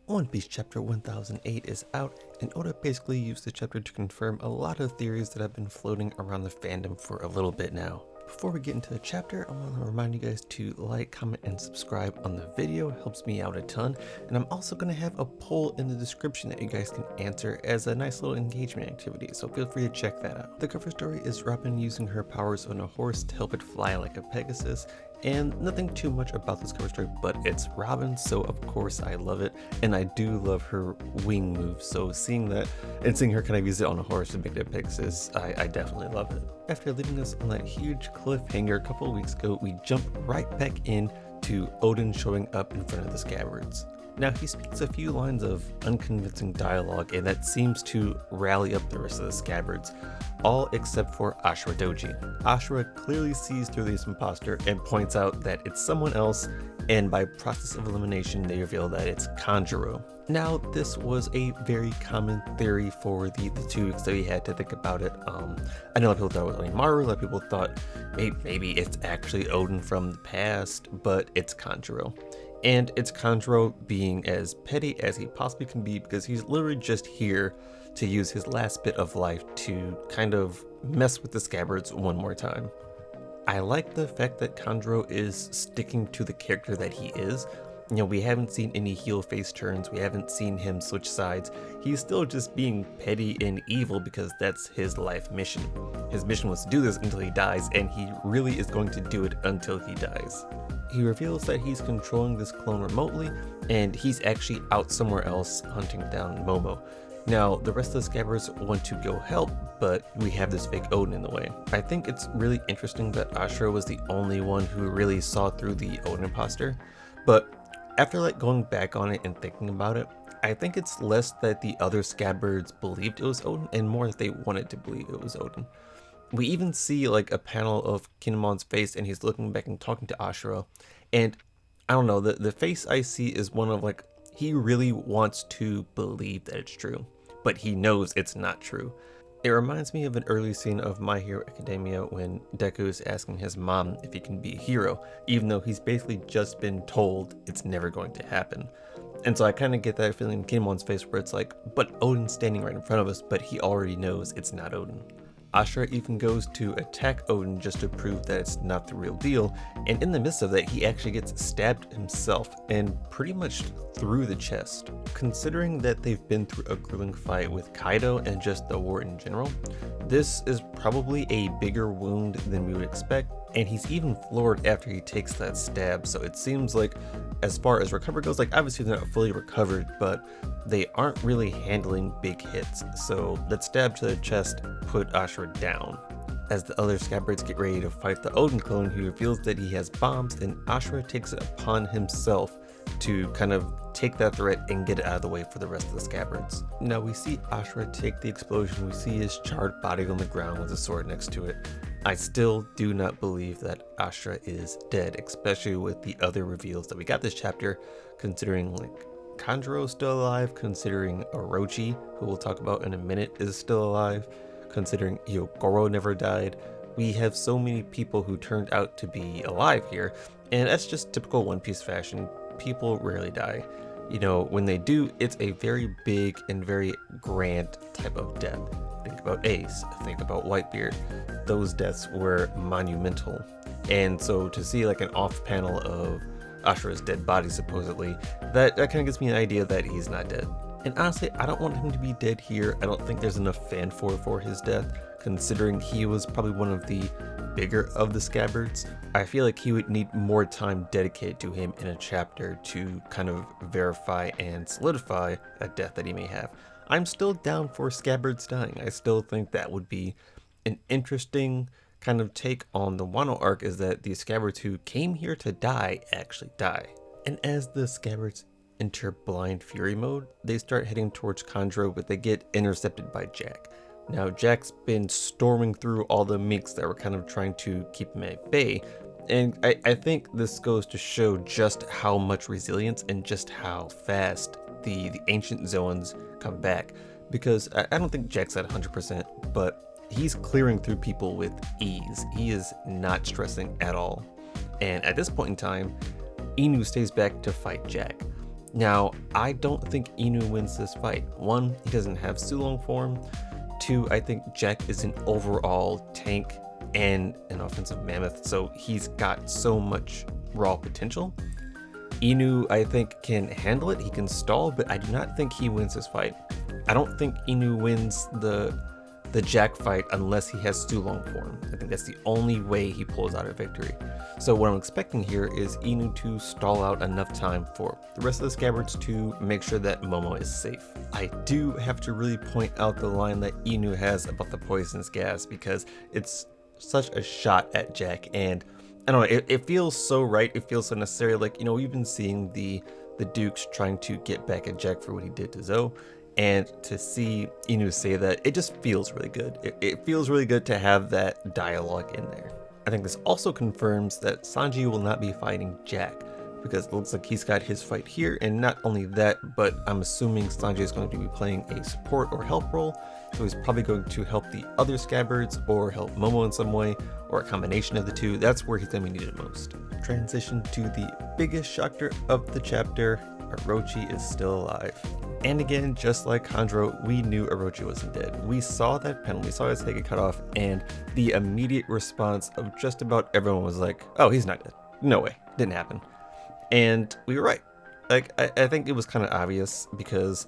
One Piece chapter 1008 is out, and Oda basically used the chapter to confirm a lot of theories that have been floating around the fandom for a little bit now. Before we get into the chapter, I want to remind you guys to like, comment, and subscribe on the video. It helps me out a ton. And I'm also going to have a poll in the description that you guys can answer as a nice little engagement activity, so feel free to check that out. The cover story is Robin using her powers on a horse to help it fly like a Pegasus. And nothing too much about this cover story, but it's Robin, so of course I love it. And I do love her wing move, so seeing that and seeing her kind of use it on a horse to make it a Pegasus, I definitely love it. After leaving us on that huge cliffhanger a couple of weeks ago, we jump right back in to Odin showing up in front of the Scabbards. Now, he speaks a few lines of unconvincing dialogue, and that seems to rally up the rest of the Scabbards, all except for Ashura Doji. Ashura clearly sees through this imposter and points out that it's someone else, and by process of elimination, they reveal that it's Kanjuro. Now, this was a very common theory for the 2 weeks that we had to think about it. I know a lot of people thought it was Onimaru, a lot of people thought maybe it's actually Odin from the past, but it's Kanjuro. And it's Kanjuro being as petty as he possibly can be, because he's literally just here to use his last bit of life to kind of mess with the Scabbards one more time. I like the fact that Kanjuro is sticking to the character that he is. You know, we haven't seen any heel face turns, we haven't seen him switch sides. He's still just being petty and evil because that's his life mission. His mission was to do this until he dies, and he really is going to do it until he dies. He reveals that he's controlling this clone remotely, and he's actually out somewhere else hunting down Momo. Now, the rest of the Scabbards want to go help, but we have this fake Odin in the way. I think it's really interesting that Ashura was the only one who really saw through the Odin imposter, but after going back on it and thinking about it, I think it's less that the other Scabbards believed it was Odin and more that they wanted to believe it was Odin. We even see a panel of Kinemon's face, and he's looking back and talking to Ashura, and I don't know, the face I see is one of he really wants to believe that it's true, but he knows it's not true. It reminds me of an early scene of My Hero Academia when Deku is asking his mom if he can be a hero, even though he's basically just been told it's never going to happen. And so I kind of get that feeling in Kinemon's face where it's but Odin's standing right in front of us, but he already knows it's not Odin. Ashura even goes to attack Odin just to prove that it's not the real deal, and in the midst of that he actually gets stabbed himself, and pretty much through the chest. Considering that they've been through a grueling fight with Kaido and just the war in general, this is probably a bigger wound than we would expect, and he's even floored after he takes that stab, so it seems as far as recovery goes, obviously they're not fully recovered, but they aren't really handling big hits, so that stab to the chest put Ashura down. As the other Scabbards get ready to fight the Odin clone, he reveals that he has bombs, and Ashura takes it upon himself to kind of take that threat and get it out of the way for the rest of the Scabbards. Now we see Ashura take the explosion, we see his charred body on the ground with a sword next to it. I still do not believe that Ashura is dead, especially with the other reveals that we got this chapter, considering Kanjuro's still alive, considering Orochi, who we'll talk about in a minute, is still alive, considering Hyogoro never died. We have so many people who turned out to be alive here, and that's just typical One Piece fashion. People rarely die. When they do, it's a very big and very grand type of death. Think about Ace, think about Whitebeard. Those deaths were monumental. And so to see an off panel of Ashura's dead body supposedly, that kind of gives me an idea that he's not dead. And honestly, I don't want him to be dead here. I don't think there's enough fanfare for his death, considering he was probably one of the bigger of the Scabbards. I feel like he would need more time dedicated to him in a chapter to kind of verify and solidify a death that he may have. I'm still down for Scabbards dying. I still think that would be an interesting kind of take on the Wano arc, is that the Scabbards who came here to die actually die. And as the Scabbards enter blind fury mode, they start heading towards Kanjuro, but they get intercepted by Jack. Now, Jack's been storming through all the minks that were kind of trying to keep him at bay, and I think this goes to show just how much resilience and just how fast the ancient Zoans come back, because I don't think Jack's at 100%, but he's clearing through people with ease. He is not stressing at all. And at this point in time, Inu stays back to fight Jack. Now, I don't think Inu wins this fight. 1, he doesn't have Sulong form. 2, I think Jack is an overall tank and an offensive mammoth, so he's got so much raw potential. Inu, I think, can handle it, he can stall, but I do not think he wins this fight. I don't think Inu wins the Jack fight unless he has Sulong form. I think that's the only way he pulls out a victory. So what I'm expecting here is Inu to stall out enough time for the rest of the scabbards to make sure that Momo is safe. I do have to really point out the line that Inu has about the poisonous gas, because it's such a shot at Jack, and I don't know, it feels so right, it feels so necessary. Like, we've been seeing the Dukes trying to get back at Jack for what he did to Zoe, and to see Inu say that, it just feels really good. It feels really good to have that dialogue in there. I think this also confirms that Sanji will not be fighting Jack, because it looks like he's got his fight here, and not only that, but I'm assuming Sanji is going to be playing a support or help role, so he's probably going to help the other scabbards or help Momo in some way, or a combination of the two. That's where he's going to be needed most. Transition to the biggest shocker of the chapter, Orochi is still alive. And again, just like Hanzro, we knew Orochi wasn't dead. We saw that panel, we saw his head get cut off, and the immediate response of just about everyone was like, oh, he's not dead. No way, didn't happen. And we were right. Like, I think it was kind of obvious, because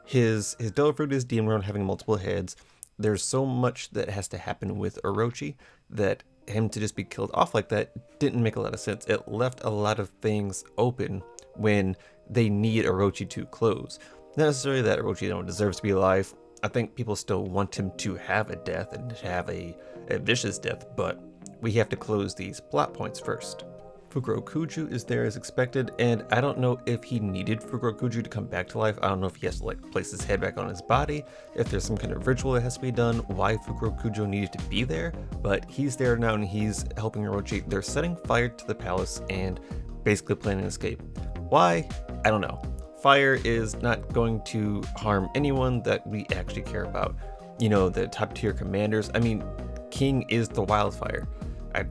his devil fruit is demon around having multiple heads. There's so much that has to happen with Orochi that him to just be killed off like that didn't make a lot of sense. It left a lot of things open when they need Orochi to close. Not necessarily that Orochi deserves to be alive. I think people still want him to have a death and to have a vicious death, but we have to close these plot points first. Fukurokuju is there as expected, and I don't know if he needed Fukurokuju to come back to life. I don't know if he has to place his head back on his body, if there's some kind of ritual that has to be done, why Fukurokuju needed to be there, but he's there now and he's helping Orochi. They're setting fire to the palace and basically planning an escape. Why? I don't know. Fire is not going to harm anyone that we actually care about. The top tier commanders. I mean, King is the wildfire.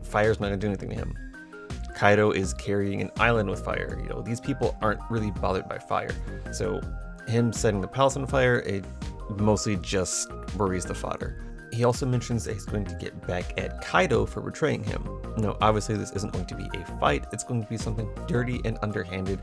Fire's not going to do anything to him. Kaido is carrying an island with fire. These people aren't really bothered by fire. So him setting the palace on fire, it mostly just worries the fodder. He also mentions that he's going to get back at Kaido for betraying him. Now, obviously this isn't going to be a fight, it's going to be something dirty and underhanded,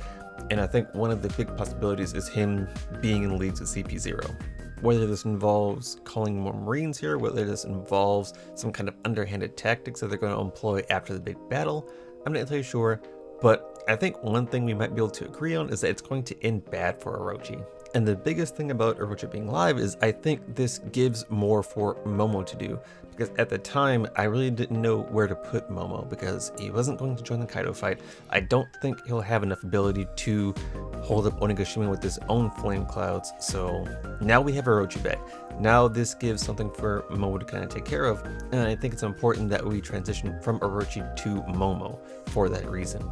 and I think one of the big possibilities is him being in leagues with CP0. Whether this involves calling more Marines here, whether this involves some kind of underhanded tactics that they're going to employ after the big battle, I'm not entirely sure, but I think one thing we might be able to agree on is that it's going to end bad for Orochi. And the biggest thing about Orochi being alive is I think this gives more for Momo to do, because at the time I really didn't know where to put Momo, because he wasn't going to join the Kaido fight. I don't think he'll have enough ability to hold up Onigashima with his own flame clouds, so now we have Orochi back. Now this gives something for Momo to kind of take care of, and I think it's important that we transition from Orochi to Momo for that reason.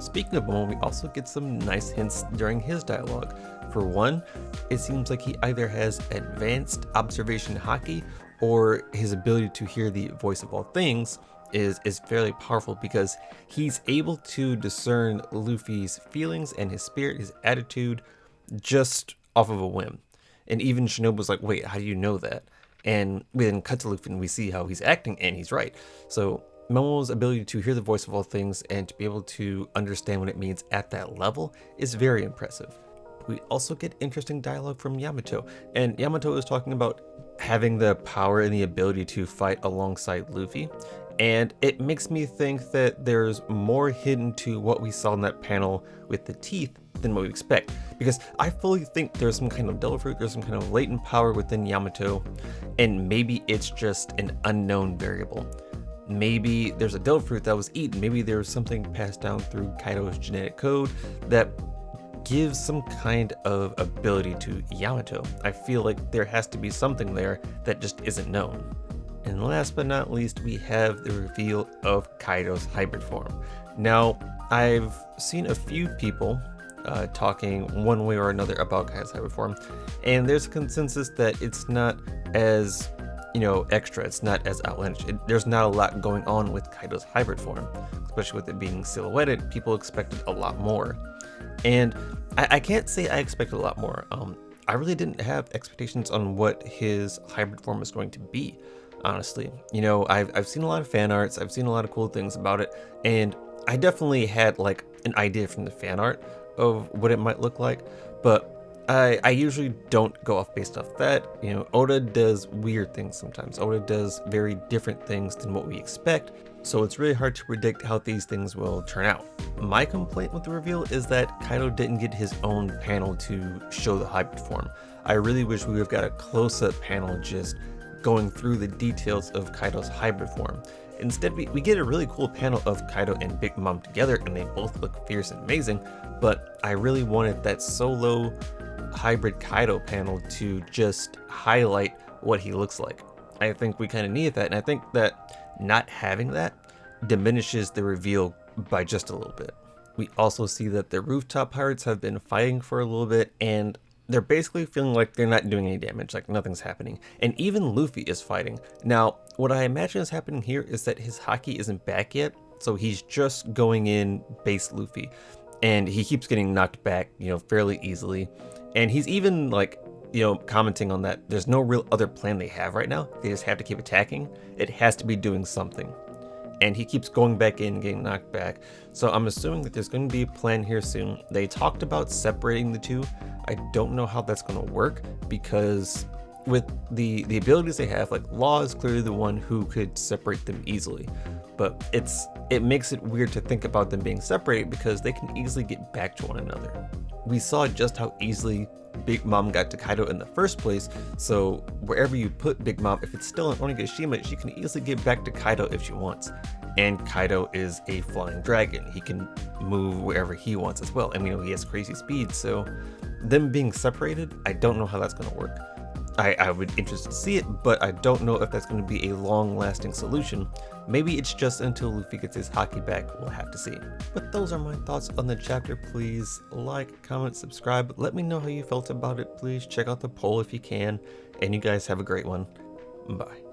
Speaking of Momo, we also get some nice hints during his dialogue. For one, it seems like he either has advanced observation haki, or his ability to hear the voice of all things is fairly powerful, because he's able to discern Luffy's feelings and his spirit, his attitude, just off of a whim. And even Shinobu's like, wait, how do you know that? And we then cut to Luffy and we see how he's acting, and he's right. So Momo's ability to hear the voice of all things and to be able to understand what it means at that level is very impressive. We also get interesting dialogue from Yamato, and Yamato is talking about having the power and the ability to fight alongside Luffy, and it makes me think that there's more hidden to what we saw in that panel with the teeth than what we expect, because I fully think there's some kind of devil fruit, there's some kind of latent power within Yamato, and maybe it's just an unknown variable. Maybe there's a devil fruit that was eaten, maybe there's something passed down through Kaido's genetic code that gives some kind of ability to Yamato. I feel like there has to be something there that just isn't known. And last but not least, we have the reveal of Kaido's hybrid form. Now, I've seen a few people talking one way or another about Kaido's hybrid form, and there's a consensus that it's not as extra, it's not as outlandish. There's not a lot going on with Kaido's hybrid form, especially with it being silhouetted. People expected a lot more. And I can't say I expected a lot more. I really didn't have expectations on what his hybrid form was going to be, honestly. You know, I've seen a lot of fan arts, I've seen a lot of cool things about it, and I definitely had like an idea from the fan art of what it might look like, but I usually don't go off based off that. You know, Oda does weird things sometimes. Oda does very different things than what we expect, so it's really hard to predict how these things will turn out. My complaint with the reveal is that Kaido didn't get his own panel to show the hybrid form. I really wish we would have got a close-up panel just going through the details of Kaido's hybrid form. Instead, we get a really cool panel of Kaido and Big Mom together, and they both look fierce and amazing, but I really wanted that solo hybrid Kaido panel to just highlight what he looks like. I think we kind of needed that, and I think that not having that diminishes the reveal by just a little bit. We also see that the rooftop pirates have been fighting for a little bit, and they're basically feeling like they're not doing any damage, like nothing's happening. And even Luffy is fighting. Now, what I imagine is happening here is that his haki isn't back yet, so he's just going in base Luffy. And he keeps getting knocked back, you know, fairly easily. And he's even like, you know, commenting on that there's no real other plan they have right now. They just have to keep attacking. It has to be doing something. And he keeps going back in, getting knocked back. So I'm assuming that there's going to be a plan here soon. They talked about separating the two. I don't know how that's going to work, because with the abilities they have, like Law is clearly the one who could separate them easily. But it makes it weird to think about them being separated, because they can easily get back to one another. We saw just how easily Big Mom got to Kaido in the first place, so wherever you put Big Mom, if it's still in Onigashima, she can easily get back to Kaido if she wants. And Kaido is a flying dragon. He can move wherever he wants as well. I mean, he has crazy speed, so them being separated, I don't know how that's going to work. I would be interested to see it, but I don't know if that's going to be a long-lasting solution. Maybe it's just until Luffy gets his haki back, we'll have to see. But those are my thoughts on the chapter. Please like, comment, subscribe. Let me know how you felt about it. Please check out the poll if you can. And you guys have a great one. Bye.